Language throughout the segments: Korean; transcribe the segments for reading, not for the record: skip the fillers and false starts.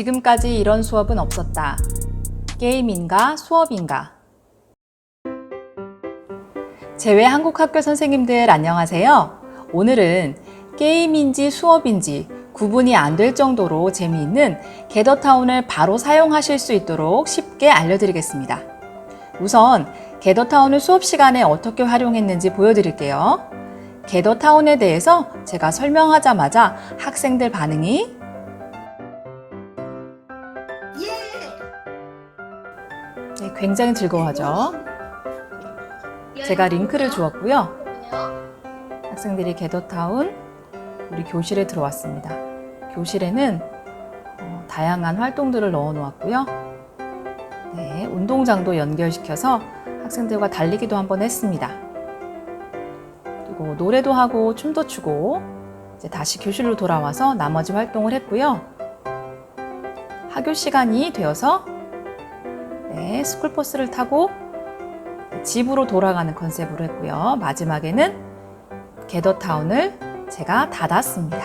지금까지 이런 수업은 없었다. 게임인가 수업인가? 제외 한국학교 선생님들 안녕하세요. 오늘은 게임인지 수업인지 구분이 안 될 정도로 재미있는 게더타운을 바로 사용하실 수 있도록 쉽게 알려드리겠습니다. 우선 게더타운을 수업 시간에 어떻게 활용했는지 보여드릴게요. 게더타운에 대해서 제가 설명하자마자 학생들 반응이 네, 굉장히 즐거워하죠. 제가 링크를 주었고요. 학생들이 게더타운 우리 교실에 들어왔습니다. 교실에는 다양한 활동들을 넣어 놓았고요. 네, 운동장도 연결시켜서 학생들과 달리기도 한번 했습니다. 그리고 노래도 하고 춤도 추고 이제 다시 교실로 돌아와서 나머지 활동을 했고요. 학교 시간이 되어서 네, 스쿨버스를 타고 집으로 돌아가는 컨셉으로 했고요. 마지막에는 게더타운을 제가 닫았습니다.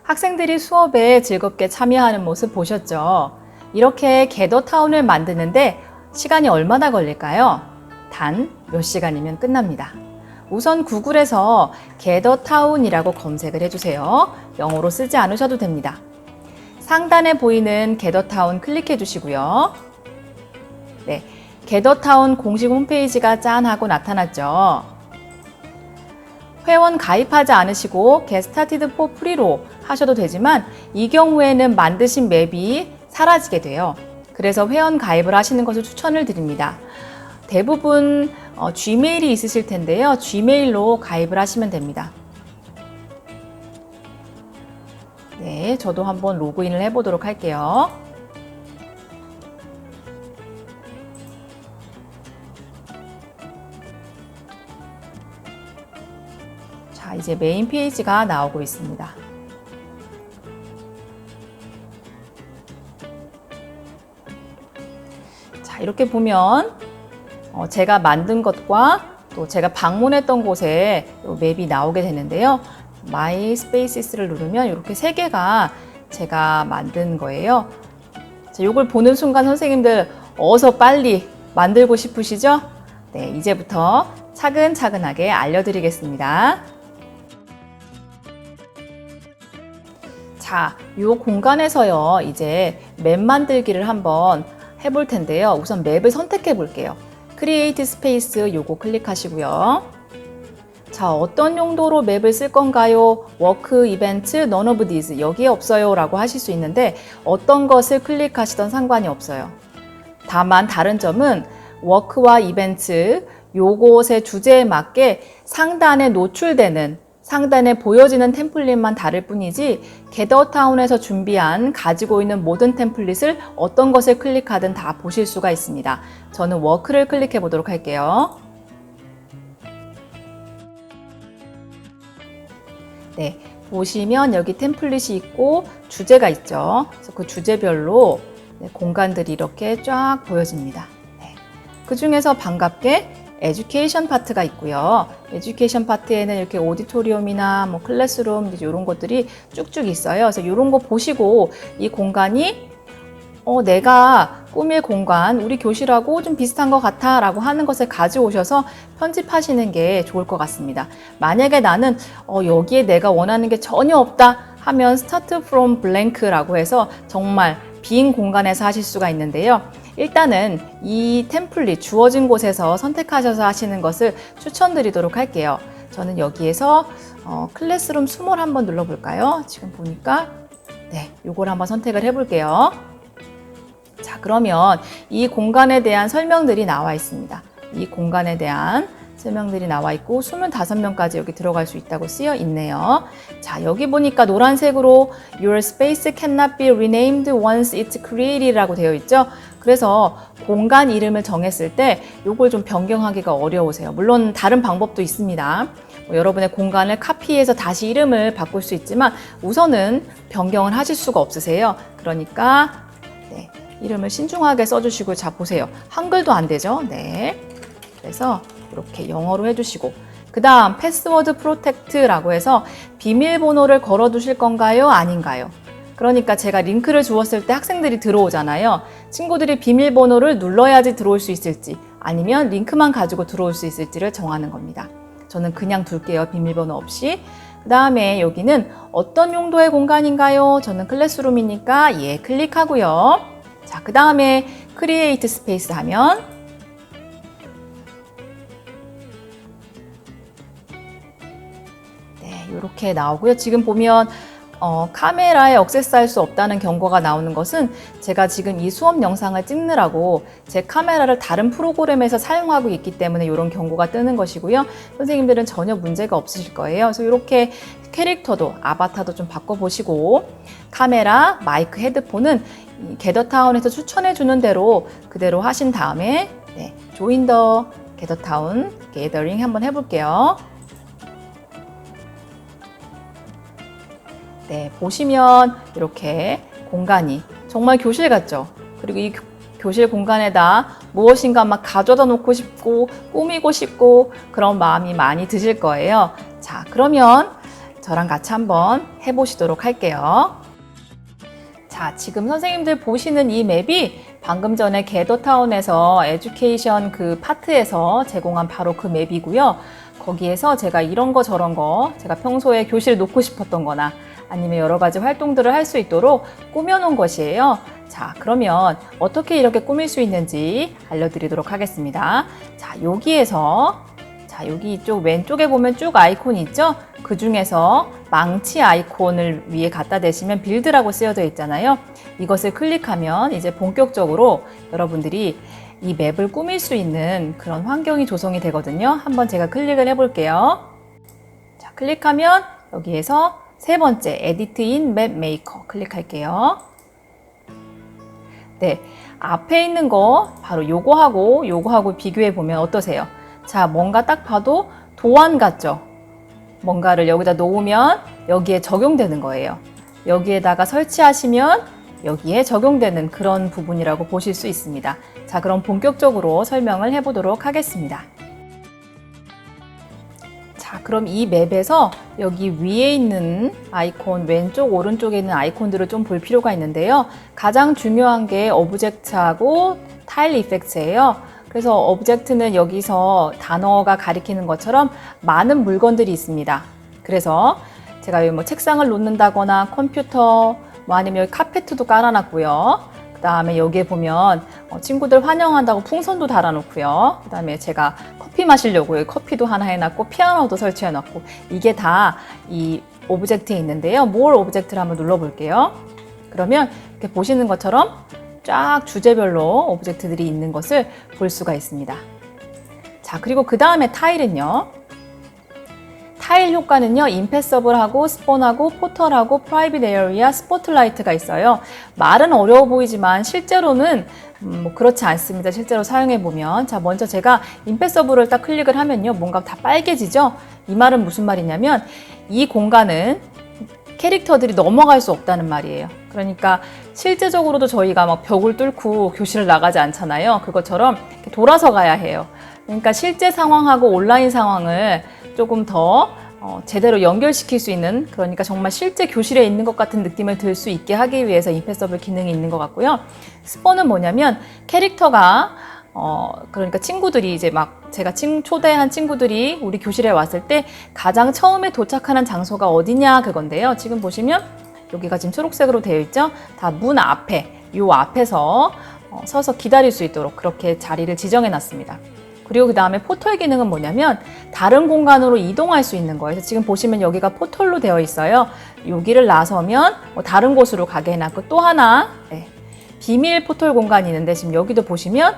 학생들이 수업에 즐겁게 참여하는 모습 보셨죠? 이렇게 게더타운을 만드는데 시간이 얼마나 걸릴까요? 단 몇 시간이면 끝납니다. 우선 구글에서 게더타운이라고 검색을 해주세요. 영어로 쓰지 않으셔도 됩니다. 상단에 보이는 게더타운 클릭해 주시고요. 네, 게더타운 공식 홈페이지가 짠 하고 나타났죠. 회원 가입하지 않으시고 Get Started for Free로 하셔도 되지만 이 경우에는 만드신 맵이 사라지게 돼요. 그래서 회원 가입을 하시는 것을 추천을 드립니다. 대부분 Gmail이 있으실 텐데요. Gmail로 가입을 하시면 됩니다. 네, 저도 한번 로그인을 해보도록 할게요. 자, 이제 메인 페이지가 나오고 있습니다. 자, 이렇게 보면 제가 만든 것과 또 제가 방문했던 곳에 맵이 나오게 되는데요. My Spaces를 누르면 이렇게 세 개가 제가 만든 거예요. 자, 이걸 보는 순간 선생님들 어서 빨리 만들고 싶으시죠? 네, 이제부터 차근차근하게 알려드리겠습니다. 자, 이 공간에서요, 이제 맵 만들기를 한번 해볼 텐데요. 우선 맵을 선택해 볼게요. Create Space 요거 클릭하시고요. 자, 어떤 용도로 맵을 쓸 건가요? Work, Event, None of these 여기에 없어요 라고 하실 수 있는데 어떤 것을 클릭하시던 상관이 없어요. 다만 다른 점은 Work와 Event 요것의 주제에 맞게 상단에 노출되는 상단에 보여지는 템플릿만 다를 뿐이지 게더타운에서 준비한 가지고 있는 모든 템플릿을 어떤 것을 클릭하든 다 보실 수가 있습니다. 저는 워크를 클릭해 보도록 할게요. 네, 보시면 여기 템플릿이 있고 주제가 있죠. 그래서 그 주제별로 공간들이 이렇게 쫙 보여집니다. 네. 그 중에서 반갑게 에듀케이션 파트가 있고요. 에듀케이션 파트에는 이렇게 오디토리움이나 뭐 클래스룸 이런 것들이 쭉쭉 있어요. 그래서 이런 거 보시고 이 공간이 내가 꾸밀 공간, 우리 교실하고 좀 비슷한 것 같아 라고 하는 것을 가져오셔서 편집하시는 게 좋을 것 같습니다. 만약에 나는 여기에 내가 원하는 게 전혀 없다 하면 Start from Blank라고 해서 정말 빈 공간에서 하실 수가 있는데요. 일단은 이 템플릿 주어진 곳에서 선택하셔서 하시는 것을 추천드리도록 할게요. 저는 여기에서 클래스룸 스몰 한번 눌러볼까요? 지금 보니까 네, 요걸 한번 선택을 해볼게요. 자, 그러면 이 공간에 대한 설명들이 나와 있습니다. 이 공간에 대한 설명들이 나와 있고 25명까지 여기 들어갈 수 있다고 쓰여 있네요. 자, 여기 보니까 노란색으로 Your space cannot be renamed once it's created 라고 되어 있죠. 그래서 공간 이름을 정했을 때 이걸 좀 변경하기가 어려우세요. 물론 다른 방법도 있습니다. 여러분의 공간을 카피해서 다시 이름을 바꿀 수 있지만 우선은 변경을 하실 수가 없으세요. 그러니까 네, 이름을 신중하게 써주시고, 자 보세요. 한글도 안 되죠? 네. 그래서 이렇게 영어로 해주시고, 그 다음 패스워드 프로텍트라고 해서 비밀번호를 걸어두실 건가요? 아닌가요? 그러니까 제가 링크를 주었을 때 학생들이 들어오잖아요. 친구들이 비밀번호를 눌러야지 들어올 수 있을지 아니면 링크만 가지고 들어올 수 있을지를 정하는 겁니다. 저는 그냥 둘게요. 비밀번호 없이. 그 다음에 여기는 어떤 용도의 공간인가요? 저는 클래스룸이니까 클릭하고요. 자, 그 다음에 크리에이트 스페이스 하면 이렇게 나오고요. 지금 보면 카메라에 액세스할 수 없다는 경고가 나오는 것은 제가 지금 이 수업 영상을 찍느라고 제 카메라를 다른 프로그램에서 사용하고 있기 때문에 이런 경고가 뜨는 것이고요. 선생님들은 전혀 문제가 없으실 거예요. 그래서 이렇게 캐릭터도 아바타도 좀 바꿔보시고 카메라, 마이크, 헤드폰은 게더타운에서 추천해주는 대로 그대로 하신 다음에 조인 더 게더타운 게더링 한번 해볼게요. 보시면 이렇게 공간이 정말 교실 같죠? 그리고 이 교실 공간에다 무엇인가 막 가져다 놓고 싶고 꾸미고 싶고 그런 마음이 많이 드실 거예요. 자, 그러면 저랑 같이 한번 해보시도록 할게요. 자, 지금 선생님들 보시는 이 맵이 방금 전에 게더타운에서 에듀케이션 그 파트에서 제공한 바로 그 맵이고요. 거기에서 제가 이런 거 저런 거 제가 평소에 교실에 놓고 싶었던 거나 아니면 여러 가지 활동들을 할 수 있도록 꾸며놓은 것이에요. 자, 그러면 어떻게 이렇게 꾸밀 수 있는지 알려드리도록 하겠습니다. 자, 여기에서 여기 이쪽 왼쪽에 보면 쭉 아이콘이 있죠? 그 중에서 망치 아이콘을 위에 갖다 대시면 빌드라고 쓰여져 있잖아요. 이것을 클릭하면 이제 본격적으로 여러분들이 이 맵을 꾸밀 수 있는 그런 환경이 조성이 되거든요. 한번 제가 클릭을 해볼게요. 자, 클릭하면 여기에서 세 번째, 에디트 인 맵 메이커 클릭할게요. 네, 앞에 있는 거 바로 요거하고 비교해 보면 어떠세요? 자, 뭔가 딱 봐도 도안 같죠? 뭔가를 여기다 놓으면 여기에 적용되는 거예요. 여기에다가 설치하시면 여기에 적용되는 그런 부분이라고 보실 수 있습니다. 자, 그럼 본격적으로 설명을 해보도록 하겠습니다. 자, 그럼 이 맵에서 여기 위에 있는 아이콘, 왼쪽, 오른쪽에 있는 아이콘들을 좀 볼 필요가 있는데요. 가장 중요한 게 오브젝트하고 타일 이펙트예요. 그래서 오브젝트는 여기서 단어가 가리키는 것처럼 많은 물건들이 있습니다. 그래서 제가 여기 뭐 책상을 놓는다거나 컴퓨터, 뭐 아니면 여기 카페트도 깔아놨고요. 그 다음에 여기에 보면 친구들 환영한다고 풍선도 달아놓고요. 그 다음에 제가 커피 마시려고 여기 커피도 하나 해놨고 피아노도 설치해놨고 이게 다 이 오브젝트에 있는데요. More 오브젝트를 한번 눌러볼게요. 그러면 이렇게 보시는 것처럼 쫙 주제별로 오브젝트들이 있는 것을 볼 수가 있습니다. 자, 그리고 그 다음에 타일은요. 타일 효과는요. 임패서블하고 스폰하고 포털하고 프라이빗 에어리아, 스포트라이트가 있어요. 말은 어려워 보이지만 실제로는 뭐 그렇지 않습니다. 실제로 사용해 보면. 자, 먼저 제가 임패서블을 딱 클릭을 하면요. 뭔가 다 빨개지죠? 이 말은 무슨 말이냐면 이 공간은 캐릭터들이 넘어갈 수 없다는 말이에요. 그러니까 실제적으로도 저희가 막 벽을 뚫고 교실을 나가지 않잖아요. 그것처럼 이렇게 돌아서 가야 해요. 그러니까 실제 상황하고 온라인 상황을 조금 더 제대로 연결시킬 수 있는, 그러니까 정말 실제 교실에 있는 것 같은 느낌을 들 수 있게 하기 위해서 임패서블 기능이 있는 것 같고요. 스폰은 뭐냐면 캐릭터가 그러니까 친구들이 이제 막 제가 초대한 친구들이 우리 교실에 왔을 때 가장 처음에 도착하는 장소가 어디냐 그건데요. 지금 보시면 여기가 지금 초록색으로 되어 있죠. 다 문 앞에, 요 앞에서 서서 기다릴 수 있도록 그렇게 자리를 지정해 놨습니다. 그리고 그 다음에 포털 기능은 뭐냐면 다른 공간으로 이동할 수 있는 거예요. 그래서 지금 보시면 여기가 포털로 되어 있어요. 여기를 나서면 다른 곳으로 가게 해놨고 또 하나 비밀 포털 공간이 있는데 지금 여기도 보시면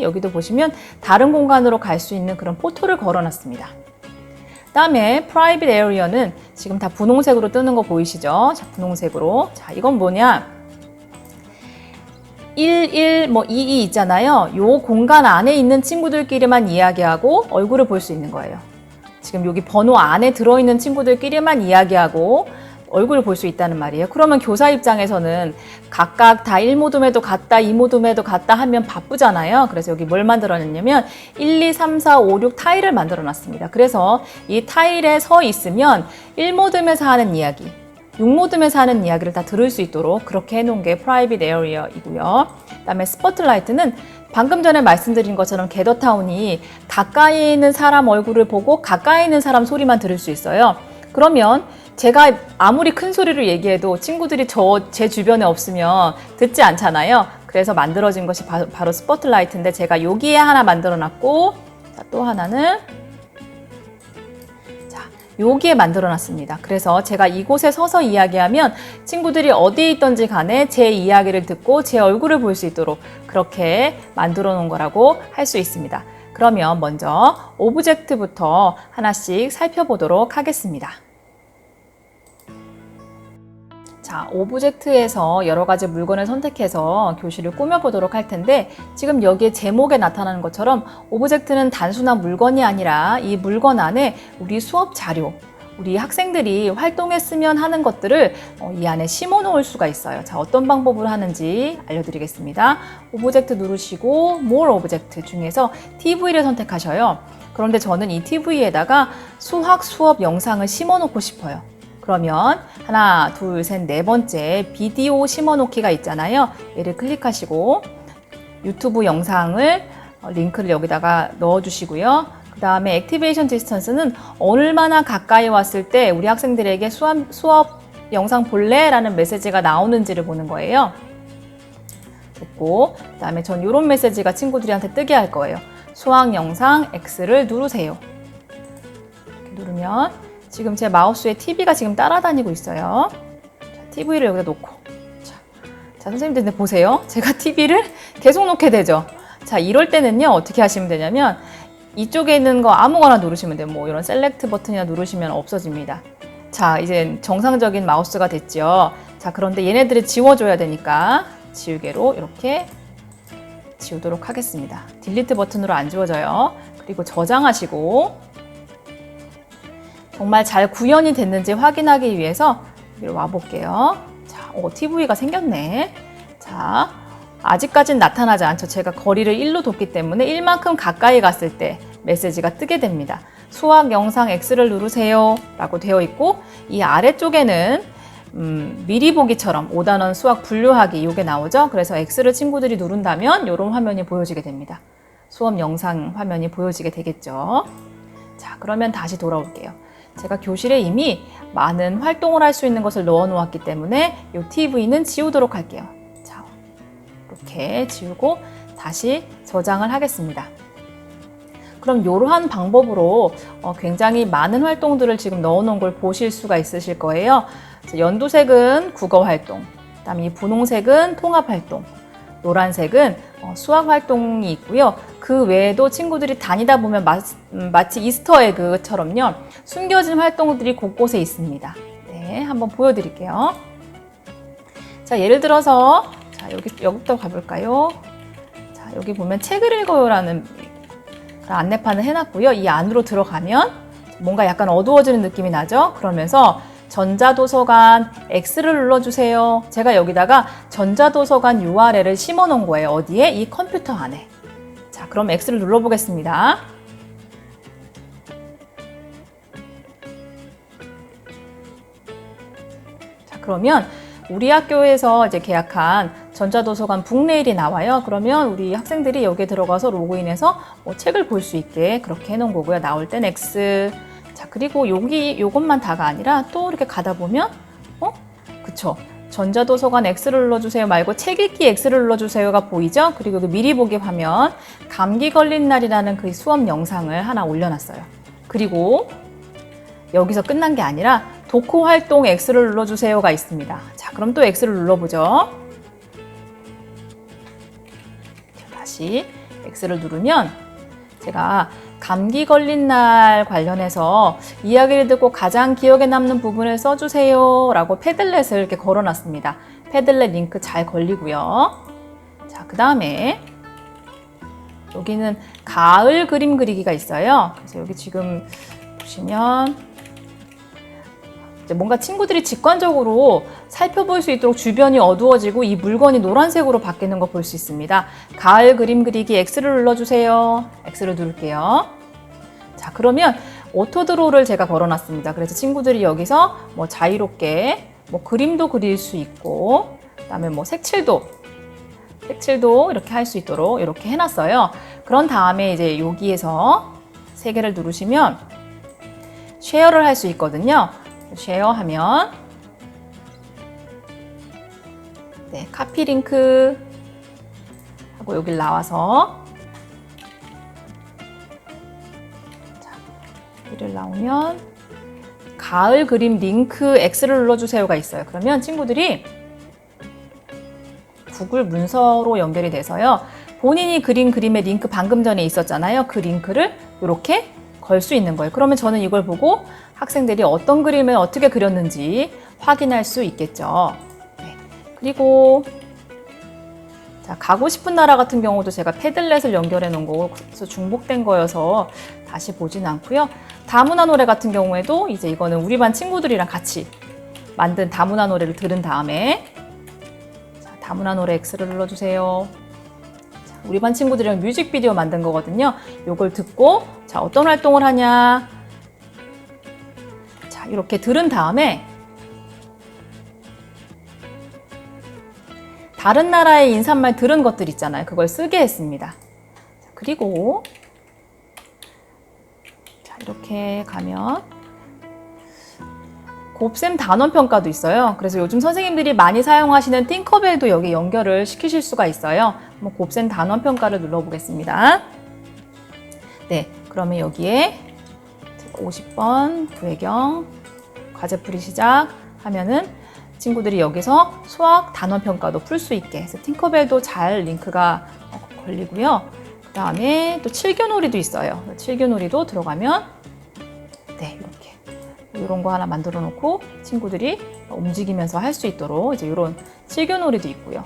여기도 보시면 다른 공간으로 갈 수 있는 그런 포털을 걸어놨습니다. 그 다음에 프라이빗 에어리어는 지금 다 분홍색으로 뜨는 거 보이시죠? 자, 분홍색으로. 자, 이건 뭐냐? 11, 뭐 22 있잖아요. 요 공간 안에 있는 친구들끼리만 이야기하고 얼굴을 볼 수 있는 거예요. 지금 여기 번호 안에 들어있는 친구들끼리만 이야기하고 얼굴을 볼 수 있다는 말이에요. 그러면 교사 입장에서는 각각 다 1모둠에도 갔다, 2모둠에도 갔다 하면 바쁘잖아요. 그래서 여기 뭘 만들어냈냐면 1, 2, 3, 4, 5, 6 타일을 만들어 놨습니다. 그래서 이 타일에 서 있으면 1모둠에서 하는 이야기, 용모듬에서 하는 이야기를 다 들을 수 있도록 그렇게 해놓은 게 프라이빗 에어리어이고요. 그다음에 스포트라이트는 방금 전에 말씀드린 것처럼 겟더타운이 가까이 있는 사람 얼굴을 보고 가까이 있는 사람 소리만 들을 수 있어요. 그러면 제가 아무리 큰 소리로 얘기해도 친구들이 제 주변에 없으면 듣지 않잖아요. 그래서 만들어진 것이 바로 스포트라이트인데 제가 여기에 하나 만들어 놨고, 자, 또 하나는 여기에 만들어 놨습니다. 그래서 제가 이곳에 서서 이야기하면 친구들이 어디에 있던지 간에 제 이야기를 듣고 제 얼굴을 볼 수 있도록 그렇게 만들어 놓은 거라고 할 수 있습니다. 그러면 먼저 오브젝트부터 하나씩 살펴보도록 하겠습니다. 자, 오브젝트에서 여러 가지 물건을 선택해서 교실을 꾸며보도록 할 텐데, 지금 여기에 제목에 나타나는 것처럼 오브젝트는 단순한 물건이 아니라 이 물건 안에 우리 수업 자료, 우리 학생들이 활동했으면 하는 것들을 이 안에 심어 놓을 수가 있어요. 자, 어떤 방법으로 하는지 알려드리겠습니다. 오브젝트 누르시고 More 오브젝트 중에서 TV를 선택하셔요. 그런데 저는 이 TV에다가 수학 수업 영상을 심어 놓고 싶어요. 그러면 하나, 둘, 셋, 네 번째 비디오 심어놓기가 있잖아요. 얘를 클릭하시고 유튜브 영상을 링크를 여기다가 넣어주시고요. 그 다음에 액티베이션 디스턴스는 얼마나 가까이 왔을 때 우리 학생들에게 수업 영상 볼래? 라는 메시지가 나오는지를 보는 거예요. 됐고, 그 다음에 전 이런 메시지가 친구들한테 뜨게 할 거예요. 수학 영상 X를 누르세요. 이렇게 누르면 지금 제 마우스에 TV가 지금 따라다니고 있어요. 자, TV를 여기다 놓고. 자, 선생님들 근데 보세요. 제가 TV를 계속 놓게 되죠. 자, 이럴 때는요, 어떻게 하시면 되냐면, 이쪽에 있는 거 아무거나 누르시면 돼요. 뭐 이런 셀렉트 버튼이나 누르시면 없어집니다. 자, 이제 정상적인 마우스가 됐죠. 자, 그런데 얘네들을 지워줘야 되니까 지우개로 이렇게 지우도록 하겠습니다. 딜리트 버튼으로 안 지워져요. 그리고 저장하시고, 정말 잘 구현이 됐는지 확인하기 위해서 여기로 와볼게요. 자, TV가 생겼네. 자, 아직까지는 나타나지 않죠. 제가 거리를 1로 뒀기 때문에 1만큼 가까이 갔을 때 메시지가 뜨게 됩니다. 수학 영상 X를 누르세요 라고 되어 있고, 이 아래쪽에는 미리 보기처럼 5단원 수학 분류하기 이게 나오죠. 그래서 X를 친구들이 누른다면 이런 화면이 보여지게 됩니다. 수업 영상 화면이 보여지게 되겠죠. 자, 그러면 다시 돌아올게요. 제가 교실에 이미 많은 활동을 할 수 있는 것을 넣어 놓았기 때문에 이 TV는 지우도록 할게요. 자, 이렇게 지우고 다시 저장을 하겠습니다. 그럼 이러한 방법으로 굉장히 많은 활동들을 지금 넣어 놓은 걸 보실 수가 있으실 거예요. 연두색은 국어 활동, 그다음에 이 분홍색은 통합 활동, 노란색은 수학 활동이 있고요. 그 외에도 친구들이 다니다 보면 마치 이스터 에그처럼요, 숨겨진 활동들이 곳곳에 있습니다. 네, 한번 보여드릴게요. 자, 예를 들어서 자, 여기부터 가볼까요? 자, 여기 보면 책을 읽어요라는 안내판을 해놨고요. 이 안으로 들어가면 뭔가 약간 어두워지는 느낌이 나죠? 그러면서 전자도서관 X를 눌러주세요. 제가 여기다가 전자도서관 URL을 심어 놓은 거예요. 어디에? 이 컴퓨터 안에. 자, 그럼 X를 눌러보겠습니다. 자, 그러면 우리 학교에서 이제 계약한 전자도서관 북레일이 나와요. 그러면 우리 학생들이 여기에 들어가서 로그인해서 책을 볼 수 있게 그렇게 해놓은 거고요. 나올 땐 X. 자, 그리고 요것만 다가 아니라 또 이렇게 가다 보면, 그쵸. 전자도서관 X를 눌러주세요 말고 책 읽기 X를 눌러주세요가 보이죠? 그리고 여기 미리 보기 화면, 감기 걸린 날이라는 그 수업 영상을 하나 올려놨어요. 그리고 여기서 끝난 게 아니라 독후 활동 X를 눌러주세요가 있습니다. 자, 그럼 또 X를 눌러보죠. 다시 X를 누르면 제가 감기 걸린 날 관련해서 이야기를 듣고 가장 기억에 남는 부분을 써주세요 라고 패들렛을 이렇게 걸어놨습니다. 패들렛 링크 잘 걸리고요. 자, 그 다음에 여기는 가을 그림 그리기가 있어요. 그래서 여기 지금 보시면 뭔가 친구들이 직관적으로 살펴볼 수 있도록 주변이 어두워지고 이 물건이 노란색으로 바뀌는 거 볼 수 있습니다. 가을 그림 그리기 X를 눌러주세요. X를 누를게요. 자, 그러면 오토 드로우를 제가 걸어놨습니다. 그래서 친구들이 여기서 뭐 자유롭게 뭐 그림도 그릴 수 있고, 그다음에 뭐 색칠도 이렇게 할 수 있도록 이렇게 해놨어요. 그런 다음에 이제 여기에서 세 개를 누르시면 쉐어를 할 수 있거든요. 쉐어하면 네, 카피 링크 하고 여기 나와서 자, 여기를 나오면 가을 그림 링크 X를 눌러주세요가 있어요. 그러면 친구들이 구글 문서로 연결이 돼서요. 본인이 그린 그림의 링크 방금 전에 있었잖아요. 그 링크를 이렇게 걸 수 있는 거예요. 그러면 저는 이걸 보고 학생들이 어떤 그림을 어떻게 그렸는지 확인할 수 있겠죠. 네. 그리고 자, 가고 싶은 나라 같은 경우도 제가 패들렛을 연결해 놓은 거서 중복된 거여서 다시 보진 않고요. 다문화 노래 같은 경우에도 이제 이거는 우리 반 친구들이랑 같이 만든 다문화 노래를 들은 다음에 자, 다문화 노래 X를 눌러주세요. 자, 우리 반 친구들이랑 뮤직비디오 만든 거거든요. 요걸 듣고 자, 어떤 활동을 하냐. 자, 이렇게 들은 다음에 다른 나라의 인사말 들은 것들 있잖아요. 그걸 쓰게 했습니다. 자, 그리고 자, 이렇게 가면 곱셈 단원평가도 있어요. 그래서 요즘 선생님들이 많이 사용하시는 팅커벨도 여기 연결을 시키실 수가 있어요. 한번 곱셈 단원평가를 눌러보겠습니다. 네, 그러면 여기에 50번 구혜경 과제풀이 시작 하면은 친구들이 여기서 수학 단원평가도 풀 수 있게 해서 팅커벨도 잘 링크가 걸리고요. 그 다음에 또 칠교놀이도 있어요. 칠교놀이도 들어가면 네, 이렇게 이런 거 하나 만들어 놓고 친구들이 움직이면서 할 수 있도록 이제 이런 칠교놀이도 있고요.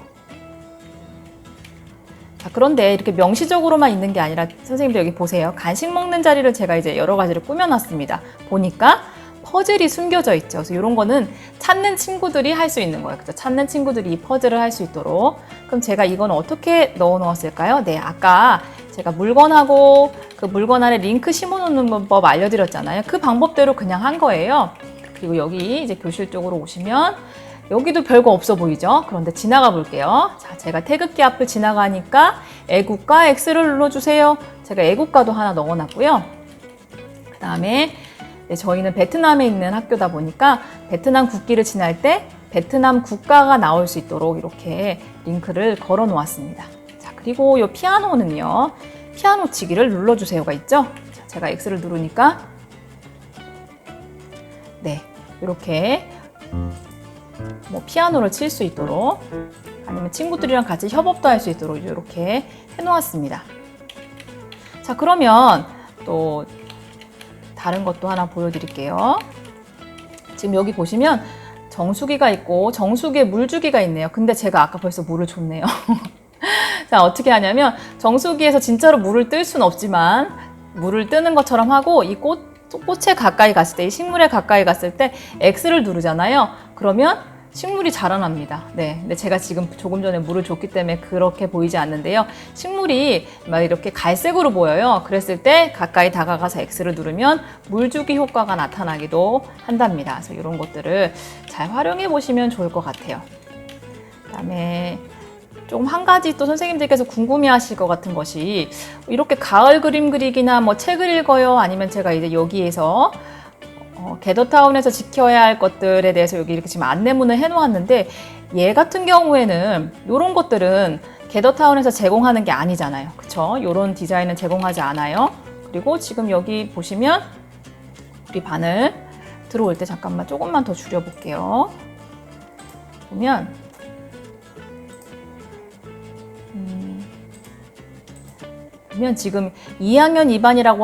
자, 그런데 이렇게 명시적으로만 있는 게 아니라 선생님들 여기 보세요. 간식 먹는 자리를 제가 이제 여러 가지를 꾸며놨습니다. 보니까 퍼즐이 숨겨져 있죠. 그래서 이런 거는 찾는 친구들이 할 수 있는 거예요. 그래서 찾는 친구들이 이 퍼즐을 할 수 있도록. 그럼 제가 이건 어떻게 넣어 놓았을까요? 네, 아까 제가 물건하고 그 물건 안에 링크 심어 놓는 방법 알려드렸잖아요. 그 방법대로 그냥 한 거예요. 그리고 여기 이제 교실 쪽으로 오시면 여기도 별거 없어 보이죠? 그런데 지나가 볼게요. 자, 제가 태극기 앞을 지나가니까 애국가 X를 눌러주세요. 제가 애국가도 하나 넣어놨고요. 그 다음에 네, 저희는 베트남에 있는 학교다 보니까 베트남 국기를 지날 때 베트남 국가가 나올 수 있도록 이렇게 링크를 걸어 놓았습니다. 자, 그리고 이 피아노는요. 피아노 치기를 눌러주세요가 있죠? 자, 제가 X를 누르니까 네, 이렇게 뭐 피아노를 칠 수 있도록 아니면 친구들이랑 같이 협업도 할 수 있도록 이렇게 해놓았습니다. 자, 그러면 또 다른 것도 하나 보여드릴게요. 지금 여기 보시면 정수기가 있고 정수기에 물주기가 있네요. 근데 제가 아까 벌써 물을 줬네요. 자, 어떻게 하냐면 정수기에서 진짜로 물을 뜰 수는 없지만 물을 뜨는 것처럼 하고 이 꽃에 가까이 갔을 때, 이 식물에 가까이 갔을 때 X를 누르잖아요. 그러면 식물이 자라납니다. 네, 근데 제가 지금 조금 전에 물을 줬기 때문에 그렇게 보이지 않는데요. 식물이 막 이렇게 갈색으로 보여요. 그랬을 때 가까이 다가가서 X를 누르면 물주기 효과가 나타나기도 한답니다. 그래서 이런 것들을 잘 활용해 보시면 좋을 것 같아요. 그다음에 좀 한 가지 또 선생님들께서 궁금해 하실 것 같은 것이 이렇게 가을 그림 그리기나 뭐 책을 읽어요. 아니면 제가 이제 여기에서 게더타운에서 지켜야 할 것들에 대해서 여기 이렇게 지금 안내문을 해놓았는데 얘 같은 경우에는 이런 것들은 게더타운에서 제공하는 게 아니잖아요. 그쵸? 이런 디자인은 제공하지 않아요. 그리고 지금 여기 보시면 우리 반을 들어올 때 잠깐만 조금만 더 줄여볼게요. 보면 지금 2학년 2반이라고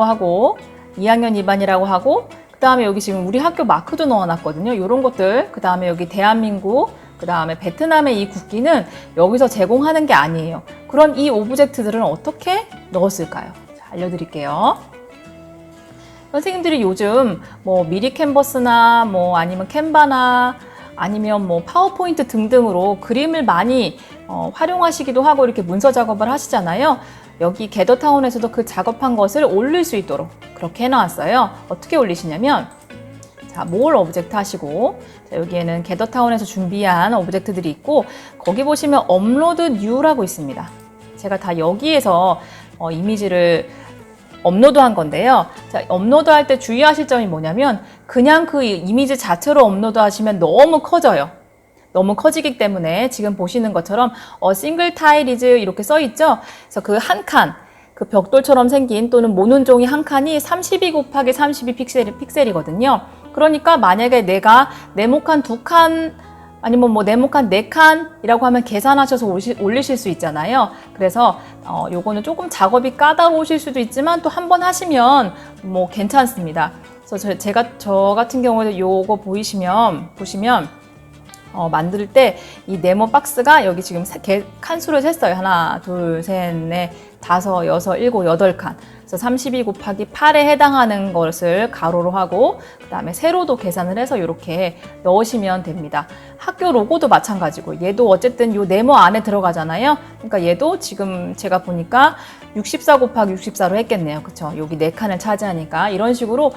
하고 그 다음에 여기 지금 우리 학교 마크도 넣어놨거든요. 이런 것들, 그 다음에 여기 대한민국, 그 다음에 베트남의 이 국기는 여기서 제공하는 게 아니에요. 그럼 이 오브젝트들은 어떻게 넣었을까요? 자, 알려드릴게요. 선생님들이 요즘 뭐 미리 캔버스나 뭐 아니면 캔바나 아니면 뭐 파워포인트 등등으로 그림을 많이 활용하시기도 하고 이렇게 문서 작업을 하시잖아요. 여기 게더타운에서도 그 작업한 것을 올릴 수 있도록 그렇게 해놨어요. 어떻게 올리시냐면 자, more 오브젝트 하시고, 자, 여기에는 게더타운에서 준비한 오브젝트들이 있고, 거기 보시면 업로드 new라고 있습니다. 제가 다 여기에서 이미지를 업로드한 건데요. 자, 업로드할 때 주의하실 점이 뭐냐면 그냥 그 이미지 자체로 업로드하시면 너무 커져요. 너무 커지기 때문에 지금 보시는 것처럼 싱글 타일이즈 이렇게 써 있죠. 그래서 그 한 칸, 그 벽돌처럼 생긴 또는 모눈종이 한 칸이 32 곱하기 32 픽셀이거든요. 그러니까 만약에 내가 네모칸 2칸 아니면 뭐 네모칸 4칸이라고 하면 계산하셔서 올리실 수 있잖아요. 그래서 요거는 조금 작업이 까다로우실 수도 있지만 또 한 번 하시면 뭐 괜찮습니다. 그래서 저 같은 경우는 요거 보시면 만들 때 이 네모 박스가 여기 지금 칸수를 셌어요. 하나, 둘, 셋, 넷, 다섯, 여섯, 일곱, 여덟 칸. 그래서 32 곱하기 8에 해당하는 것을 가로로 하고 그 다음에 세로도 계산을 해서 이렇게 넣으시면 됩니다. 학교 로고도 마찬가지고 얘도 어쨌든 요 네모 안에 들어가잖아요. 그러니까 얘도 지금 제가 보니까 64 곱하기 64로 했겠네요. 그쵸? 여기 4칸을 차지하니까 이런 식으로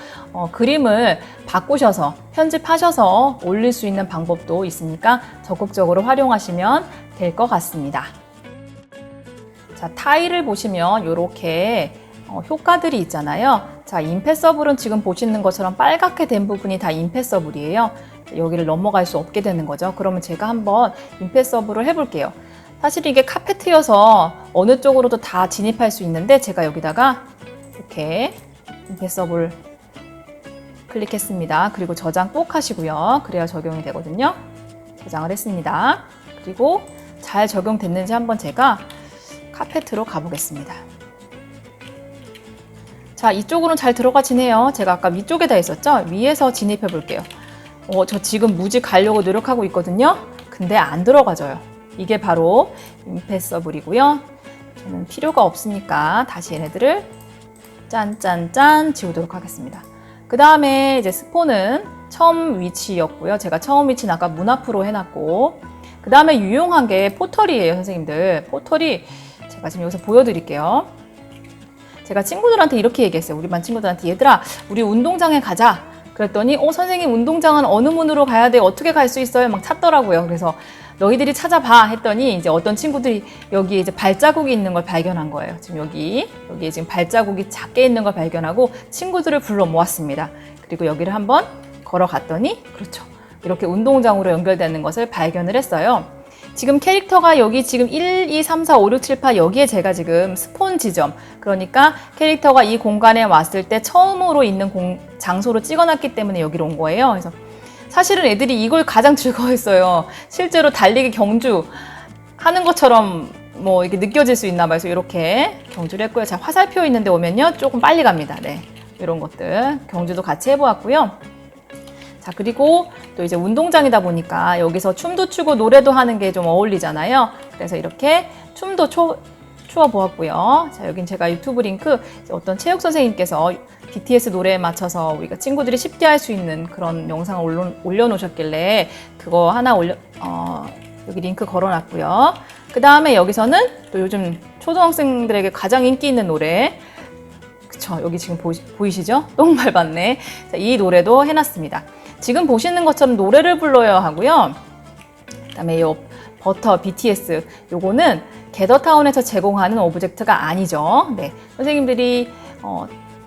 그림을 바꾸셔서 편집하셔서 올릴 수 있는 방법도 있으니까 적극적으로 활용하시면 될 것 같습니다. 자, 타일을 보시면 이렇게 효과들이 있잖아요. 자, 임패서블은 지금 보시는 것처럼 빨갛게 된 부분이 다 임패서블이에요. 여기를 넘어갈 수 없게 되는 거죠. 그러면 제가 한번 임패서블을 해볼게요. 사실 이게 카페트여서 어느 쪽으로도 다 진입할 수 있는데 제가 여기다가 이렇게 임패서블 클릭했습니다. 그리고 저장 꼭 하시고요. 그래야 적용이 되거든요. 저장을 했습니다. 그리고 잘 적용됐는지 한번 제가 카페트로 가보겠습니다. 자, 이쪽으로는 잘 들어가지네요. 제가 아까 위쪽에다 있었죠? 위에서 진입해 볼게요. 저 지금 무지 가려고 노력하고 있거든요. 근데 안 들어가져요. 이게 바로 임패서블이고요. 저는 필요가 없으니까 다시 얘네들을 짠짠짠 지우도록 하겠습니다. 그 다음에 이제 스폰은 처음 위치였고요. 제가 처음 위치는 아까 문 앞으로 해놨고, 그 다음에 유용한 게 포털이에요, 선생님들. 포털이 제가 지금 여기서 보여드릴게요. 제가 친구들한테 이렇게 얘기했어요. 우리 반 친구들한테 얘들아, 우리 운동장에 가자. 그랬더니 선생님 운동장은 어느 문으로 가야 돼? 어떻게 갈 수 있어요? 막 찾더라고요. 그래서 너희들이 찾아봐 했더니 이제 어떤 친구들이 여기에 이제 발자국이 있는 걸 발견한 거예요. 지금 여기에 지금 발자국이 작게 있는 걸 발견하고 친구들을 불러 모았습니다. 그리고 여기를 한번 걸어갔더니 그렇죠. 이렇게 운동장으로 연결되는 것을 발견을 했어요. 지금 캐릭터가 여기 지금 1, 2, 3, 4, 5, 6, 7, 8 여기에 제가 지금 스폰 지점, 그러니까 캐릭터가 이 공간에 왔을 때 처음으로 있는 장소로 찍어놨기 때문에 여기로 온 거예요. 그래서 사실은 애들이 이걸 가장 즐거워했어요. 실제로 달리기 경주 하는 것처럼 뭐 이렇게 느껴질 수 있나 봐요. 그래서 이렇게 경주를 했고요. 자, 화살표 있는데 오면요 조금 빨리 갑니다. 네, 이런 것들 경주도 같이 해보았고요. 자, 그리고 또 이제 운동장이다 보니까 여기서 춤도 추고 노래도 하는 게 좀 어울리잖아요. 그래서 이렇게 춤도 추어 보았고요. 자, 여긴 제가 유튜브 링크 어떤 체육 선생님께서 BTS 노래에 맞춰서 우리가 친구들이 쉽게 할 수 있는 그런 영상을 올려놓으셨길래 그거 하나 여기 링크 걸어놨고요. 그 다음에 여기서는 또 요즘 초등학생들에게 가장 인기 있는 노래, 그쵸? 여기 지금 보이시죠? 똥 밟았네. 자, 이 노래도 해놨습니다. 지금 보시는 것처럼 노래를 불러야 하고요. 그다음에 요 버터 BTS 요거는 게더타운에서 제공하는 오브젝트가 아니죠. 네, 선생님들이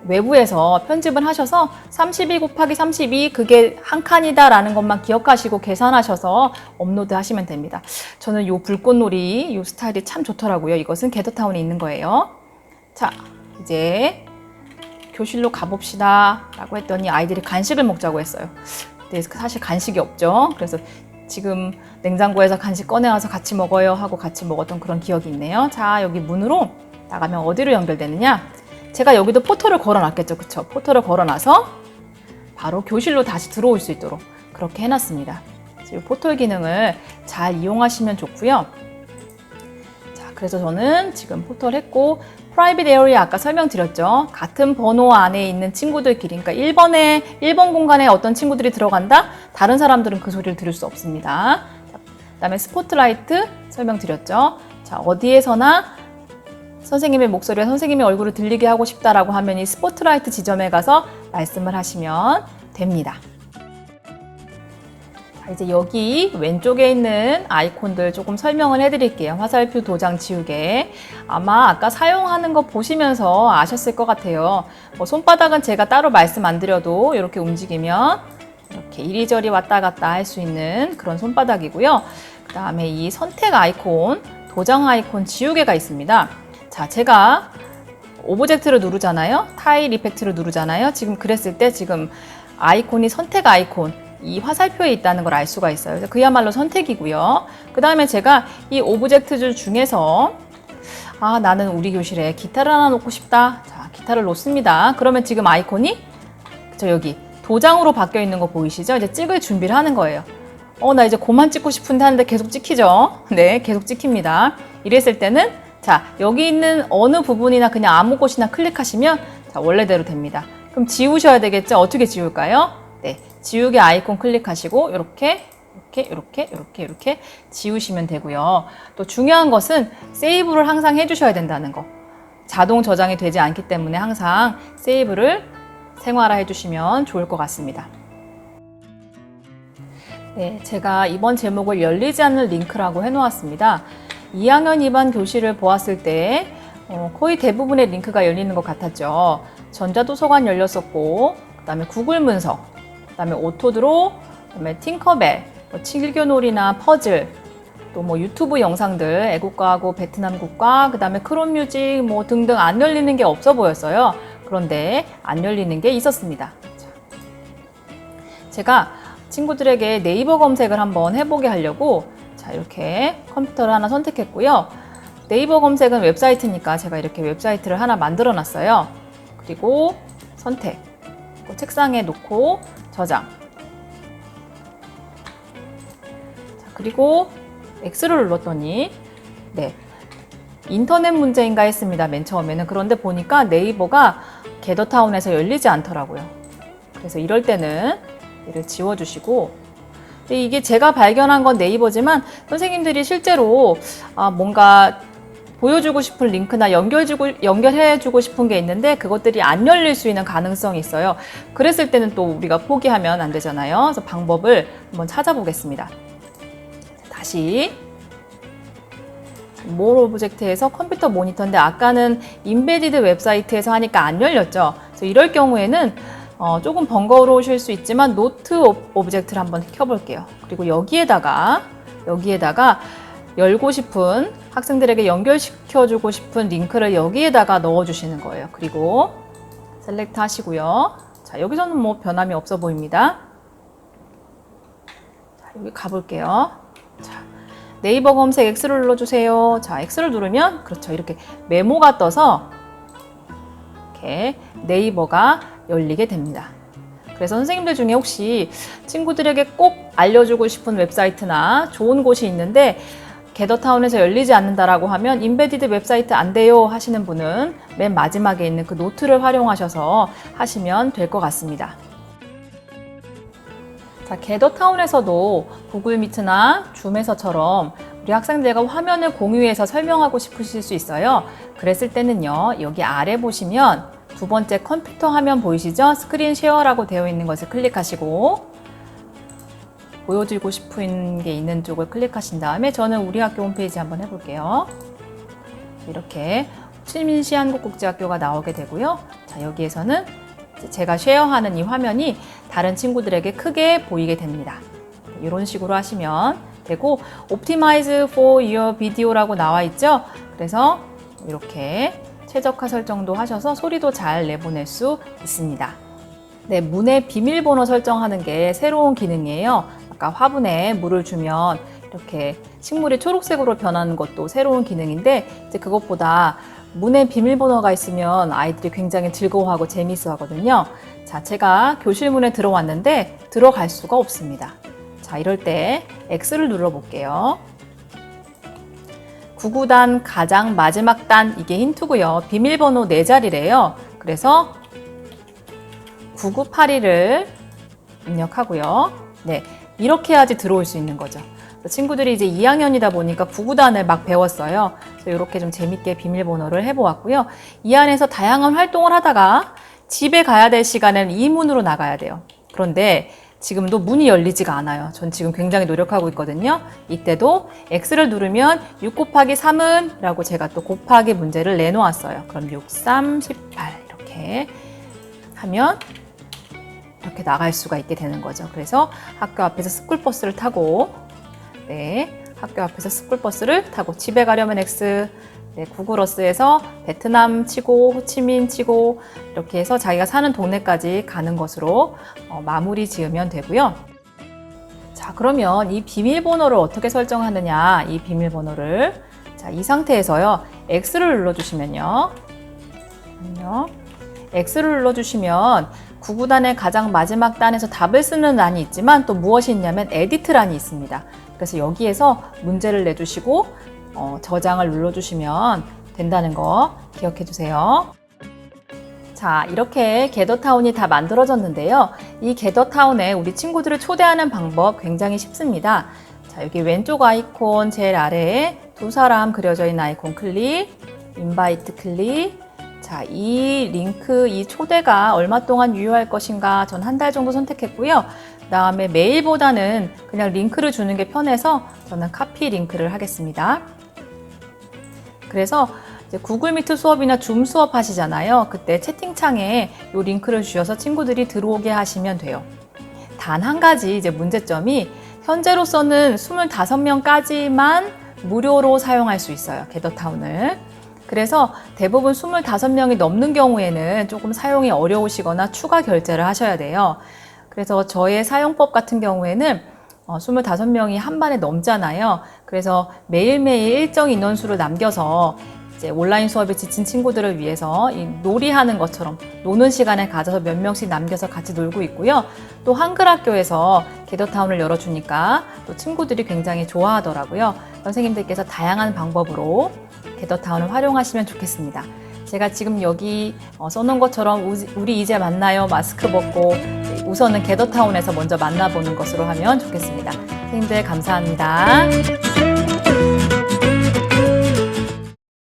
외부에서 편집을 하셔서 32 곱하기 32 그게 한 칸이다라는 것만 기억하시고 계산하셔서 업로드 하시면 됩니다. 저는 요 불꽃놀이 요 스타일이 참 좋더라고요. 이것은 게더타운에 있는 거예요. 자, 이제 교실로 가봅시다 라고 했더니 아이들이 간식을 먹자고 했어요. 근데 사실 간식이 없죠. 그래서 지금 냉장고에서 간식 꺼내와서 같이 먹어요 하고 같이 먹었던 그런 기억이 있네요. 자, 여기 문으로 나가면 어디로 연결되느냐? 제가 여기도 포털을 걸어놨겠죠. 그쵸? 포털을 걸어놔서 바로 교실로 다시 들어올 수 있도록 그렇게 해놨습니다. 이 포털 기능을 잘 이용하시면 좋고요. 자, 그래서 저는 지금 포털 했고 프라이빗 에어리아 아까 설명드렸죠. 같은 번호 안에 있는 친구들끼리, 그러니까 1번 공간에 어떤 친구들이 들어간다? 다른 사람들은 그 소리를 들을 수 없습니다. 그 다음에 스포트라이트 설명드렸죠. 자, 어디에서나 선생님의 목소리와 선생님의 얼굴을 들리게 하고 싶다라고 하면 이 스포트라이트 지점에 가서 말씀을 하시면 됩니다. 이제 여기 왼쪽에 있는 아이콘들 조금 설명을 해드릴게요. 화살표 도장 지우개. 아마 아까 사용하는 거 보시면서 아셨을 것 같아요. 손바닥은 제가 따로 말씀 안 드려도 이렇게 움직이면 이렇게 이리저리 왔다 갔다 할 수 있는 그런 손바닥이고요. 그 다음에 이 선택 아이콘, 도장 아이콘 지우개가 있습니다. 자, 제가 오브젝트를 누르잖아요. 타일 이펙트를 누르잖아요. 지금 그랬을 때 지금 아이콘이 선택 아이콘, 이 화살표에 있다는 걸 알 수가 있어요. 그래서 그야말로 선택이고요. 그 다음에 제가 이 오브젝트 중에서 나는 우리 교실에 기타를 하나 놓고 싶다. 자, 기타를 놓습니다. 그러면 지금 아이콘이 여기 도장으로 바뀌어 있는 거 보이시죠? 이제 찍을 준비를 하는 거예요. 나 이제 그만 찍고 싶은데 하는데 계속 찍히죠? 네, 계속 찍힙니다. 이랬을 때는 자, 여기 있는 어느 부분이나 그냥 아무 곳이나 클릭하시면 자, 원래대로 됩니다. 그럼 지우셔야 되겠죠? 어떻게 지울까요? 네, 지우개 아이콘 클릭하시고 이렇게 지우시면 되고요. 또 중요한 것은 세이브를 항상 해주셔야 된다는 거. 자동 저장이 되지 않기 때문에 항상 세이브를 생활화 해주시면 좋을 것 같습니다. 네, 제가 이번 제목을 열리지 않는 링크라고 해놓았습니다. 2학년 2반 교실을 보았을 때 거의 대부분의 링크가 열리는 것 같았죠. 전자도서관 열렸었고, 그 다음에 구글 문서, 그 다음에 오토드로, 그 다음에 팅커벨, 칠교놀이나 퍼즐, 또 유튜브 영상들, 애국가하고 베트남 국가, 그 다음에 크롬 뮤직 등등 안 열리는 게 없어 보였어요. 그런데 안 열리는 게 있었습니다. 제가 친구들에게 네이버 검색을 한번 해보게 하려고 자, 이렇게 컴퓨터를 하나 선택했고요. 네이버 검색은 웹사이트니까 제가 이렇게 웹사이트를 하나 만들어 놨어요. 그리고 선택, 책상에 놓고 저장. 자, 그리고 X를 눌렀더니 네, 인터넷 문제인가 했습니다. 맨 처음에는. 그런데 보니까 네이버가 게더타운에서 열리지 않더라고요. 그래서 이럴 때는 얘를 지워주시고, 이게 제가 발견한 건 네이버지만 선생님들이 실제로 뭔가 보여주고 싶은 링크나 연결해주고 싶은 게 있는데 그것들이 안 열릴 수 있는 가능성이 있어요. 그랬을 때는 또 우리가 포기하면 안 되잖아요. 그래서 방법을 한번 찾아보겠습니다. 다시 more 오브젝트에서 컴퓨터 모니터인데 아까는 인베디드 웹사이트에서 하니까 안 열렸죠. 그래서 이럴 경우에는 조금 번거로우실 수 있지만 노트 오브젝트를 한번 켜볼게요. 그리고 여기에다가 열고 싶은 학생들에게 연결시켜주고 싶은 링크를 여기에다가 넣어주시는 거예요. 그리고 셀렉트 하시고요. 자, 여기서는 변함이 없어 보입니다. 자, 여기 가볼게요. 자, 네이버 검색 X를 눌러주세요. 자, X를 누르면 그렇죠. 이렇게 메모가 떠서 이렇게 네이버가 열리게 됩니다. 그래서 선생님들 중에 혹시 친구들에게 꼭 알려주고 싶은 웹사이트나 좋은 곳이 있는데 게더타운에서 열리지 않는다라고 하면 인베디드 웹사이트 안 돼요 하시는 분은 맨 마지막에 있는 그 노트를 활용하셔서 하시면 될 것 같습니다. 자, 게더타운에서도 구글 미트나 줌에서처럼 우리 학생들과 화면을 공유해서 설명하고 싶으실 수 있어요. 그랬을 때는요, 여기 아래 보시면 두 번째 컴퓨터 화면 보이시죠? 스크린 쉐어라고 되어 있는 것을 클릭하시고 보여주고 싶은 게 있는 쪽을 클릭하신 다음에 저는 우리 학교 홈페이지 한번 해볼게요. 이렇게 시민시 한국국제학교가 나오게 되고요. 자, 여기에서는 제가 쉐어하는 이 화면이 다른 친구들에게 크게 보이게 됩니다. 이런 식으로 하시면 되고 Optimize for your video라고 나와 있죠. 그래서 이렇게 최적화 설정도 하셔서 소리도 잘 내보낼 수 있습니다. 네, 문의 비밀번호 설정하는 게 새로운 기능이에요. 아까 화분에 물을 주면 이렇게 식물이 초록색으로 변하는 것도 새로운 기능인데 이제 그것보다 문에 비밀번호가 있으면 아이들이 굉장히 즐거워하고 재미있어 하거든요. 자, 제가 교실 문에 들어왔는데 들어갈 수가 없습니다. 자, 이럴 때 X를 눌러볼게요. 99단 가장 마지막 단, 이게 힌트고요. 비밀번호 4자리래요. 그래서 9982를 입력하고요. 네, 이렇게 해야지 들어올 수 있는 거죠. 친구들이 이제 2학년이다 보니까 99단을 막 배웠어요. 그래서 이렇게 좀 재밌게 비밀번호를 해보았고요. 이 안에서 다양한 활동을 하다가 집에 가야 될 시간에는 이 문으로 나가야 돼요. 그런데 지금도 문이 열리지가 않아요. 전 지금 굉장히 노력하고 있거든요. 이때도 X를 누르면 6 곱하기 3은 라고 제가 또 곱하기 문제를 내놓았어요. 그럼 6, 3, 18 이렇게 하면 이렇게 나갈 수가 있게 되는 거죠. 그래서 학교 앞에서 스쿨버스를 타고 학교 앞에서 스쿨버스를 타고 집에 가려면 X, 구글어스에서 베트남 치고 호치민 치고 이렇게 해서 자기가 사는 동네까지 가는 것으로 마무리 지으면 되고요. 자, 그러면 이 비밀번호를 어떻게 설정하느냐, 이 비밀번호를 자, 이 상태에서요. X를 눌러주시면요. X를 눌러주시면 구구단의 가장 마지막 단에서 답을 쓰는 란이 있지만 또 무엇이 있냐면 에디트란이 있습니다. 그래서 여기에서 문제를 내주시고 저장을 눌러주시면 된다는 거 기억해 주세요. 자, 이렇게 게더타운이 다 만들어졌는데요. 이 게더타운에 우리 친구들을 초대하는 방법 굉장히 쉽습니다. 자, 여기 왼쪽 아이콘 제일 아래에 두 사람 그려져 있는 아이콘 클릭, 인바이트 클릭. 자, 이 링크, 이 초대가 얼마 동안 유효할 것인가 전 한 달 정도 선택했고요. 그다음에 메일보다는 그냥 링크를 주는 게 편해서 저는 카피 링크를 하겠습니다. 그래서 이제 구글 미트 수업이나 줌 수업 하시잖아요. 그때 채팅창에 이 링크를 주셔서 친구들이 들어오게 하시면 돼요. 단 한 가지 이제 문제점이 현재로서는 25명까지만 무료로 사용할 수 있어요. 게더타운을. 그래서 대부분 25명이 넘는 경우에는 조금 사용이 어려우시거나 추가 결제를 하셔야 돼요. 그래서 저의 사용법 같은 경우에는 25명이 한 반에 넘잖아요. 그래서 매일매일 일정 인원수를 남겨서 이제 온라인 수업에 지친 친구들을 위해서 이 놀이하는 것처럼 노는 시간에 가져서 몇 명씩 남겨서 같이 놀고 있고요. 또 한글학교에서 게더타운을 열어주니까 또 친구들이 굉장히 좋아하더라고요. 선생님들께서 다양한 방법으로 게더타운을 활용하시면 좋겠습니다. 제가 지금 여기 써놓은 것처럼 우리 이제 만나요 마스크 벗고 우선은 게더타운에서 먼저 만나보는 것으로 하면 좋겠습니다. 선생님들 감사합니다.